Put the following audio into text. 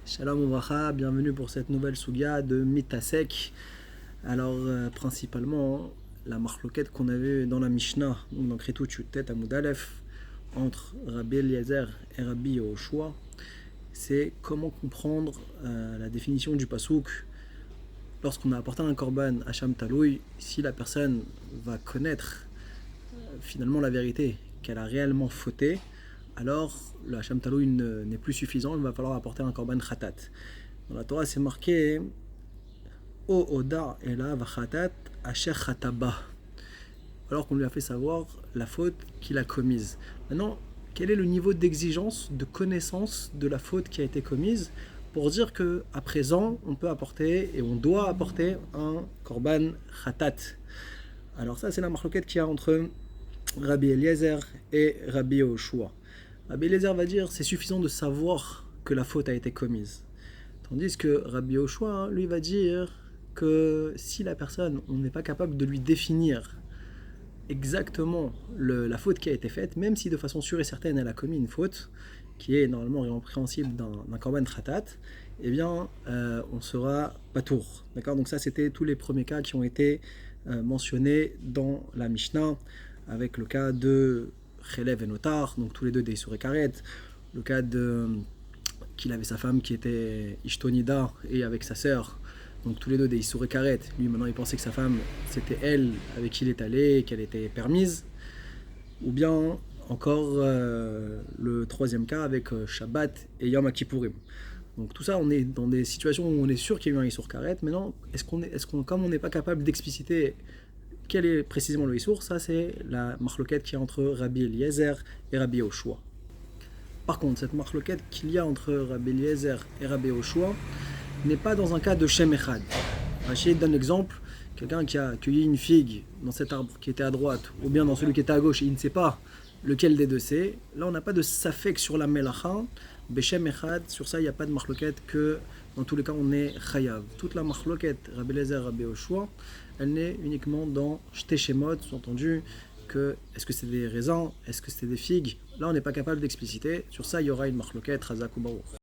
Shalom Ouvracha, bienvenue pour cette nouvelle Sugia de Mitasek. Alors, principalement, la marloquette qu'on avait dans la Mishnah, donc dans Kretout Yutet Amoud Aleph, entre Rabbi Eliezer et Rabbi Yehoshua, c'est comment comprendre la définition du pasouk lorsqu'on a apporté un korban Hacham Taloui, si la personne va connaître finalement la vérité, qu'elle a réellement fauté, alors le Hacham Taloui n'est plus suffisant, il va falloir apporter un korban khatat. Dans la Torah, c'est marqué O Oda Ela Vachatat Asher Khataba, alors qu'on lui a fait savoir la faute qu'il a commise. Maintenant, quel est le niveau d'exigence, de connaissance de la faute qui a été commise pour dire qu'à présent, on peut apporter et on doit apporter un korban khatat? Alors ça, c'est la marloquette qu'il y a entre Rabbi Eliezer et Rabbi Yehoshua. Rabbi Eliezer va dire c'est suffisant de savoir que la faute a été commise. Tandis que Rabbi Yehoshua, lui, va dire que si la personne, on n'est pas capable de lui définir exactement la faute qui a été faite, même si de façon sûre et certaine elle a commis une faute, qui est normalement répréhensible d'un korban khatat, eh bien, on sera patour. D'accord? Donc ça, c'était tous les premiers cas qui ont été mentionnés dans la Mishnah, avec le cas de Chelev et Notar, donc tous les deux des Issourei Karet, le cas de qu'il avait sa femme qui était Ishtonida et avec sa sœur, donc tous les deux des Issourei Karet. Lui maintenant il pensait que sa femme c'était elle avec qui il est allé et qu'elle était permise. Ou bien encore le troisième cas avec Shabbat et Yom Kippourim. Donc tout ça, on est dans des situations où on est sûr qu'il y a eu un Issour Karet. Maintenant, comme on n'est pas capable d'expliciter quel est précisément le Issour, ça c'est la marloquette qui est entre Rabbi Eliezer et Rabbi Yehoshua. Par contre, cette marloquette qu'il y a entre Rabbi Eliezer et Rabbi Yehoshua n'est pas dans un cas de Shem Echad. Rachid donne l'exemple, quelqu'un qui a cueilli une figue dans cet arbre qui était à droite, ou bien dans celui qui était à gauche, et il ne sait pas lequel des deux c'est. Là, on n'a pas de safek sur la melacha, Beshem Echad, sur ça, il n'y a pas de marloquette que, dans tous les cas, on est chayav. Toute la marloquette, Rabbi Eliezer, Rabbi Yehoshua, elle n'est uniquement dans Shte Shemot, sous-entendu que est-ce que c'est des raisins, est-ce que c'est des figues. Là, on n'est pas capable d'expliciter. Sur ça, il y aura une marloquette, Razak ou Baruch.